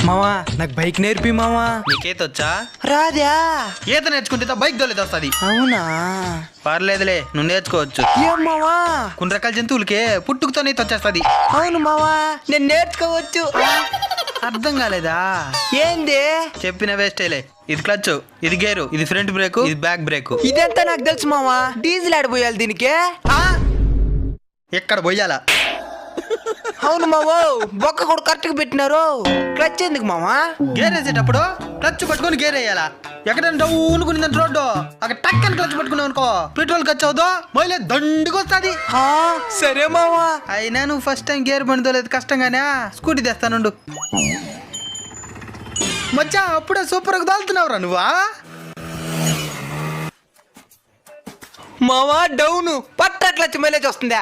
మావా నాకు బైక్ నేర్పి మావా. నీకేతొచ్చా? రాదా? ఈత నేర్చుకుంటే బైక్ దొలేదు వస్తుంది. అవునా? పర్లేదులే, నువ్వు నేర్చుకోవచ్చు. ఏం మావా? కొన్ని రకాల జంతువులకే పుట్టుకతో ఈత వచ్చేస్తుంది. అవును మావా, నేను నేర్చుకోవచ్చు. అర్థం కాలేదా? ఏంది చెప్పిన వేస్టేలే. ఇది క్లచ్, ఇది గేరు, ఇది ఫ్రంట్ బ్రేక్, ఇది బ్యాక్ బ్రేక్. ఇదంతా నాకు తెలుసు మావా. డీజిల్ ఆడిపోయాలి దీనికి. ఎక్కడ పోయాలా? అవును మావో, బొక్క కూడా కరెక్ట్ గా పెట్టినారు. క్లచ్ ఎందుకు మావా? గేర్ వేసేటప్పుడు క్లచ్ పట్టుకొని గేర్ వేయాలా. ఎక్కడైనా డౌనుకునిందంటే రోడ్డు అక్కడ టక్కని క్లచ్ పట్టుకున్నావు అనుకో, పెట్రోల్ ఖర్చు అవుదో మైలేజ్ దండుకు వస్తుంది. సరే మావా. అయినా నువ్వు ఫస్ట్ టైం గేర్ బండి తోలేదు కష్టంగానే. స్కూటీ తెస్తానుండు. మచ్చా అప్పుడే సూపర్ గా తోలుతున్నావురా నువ్వా? మావా డౌను పట్ట క్లచ్ మైలేజ్ వస్తుందా?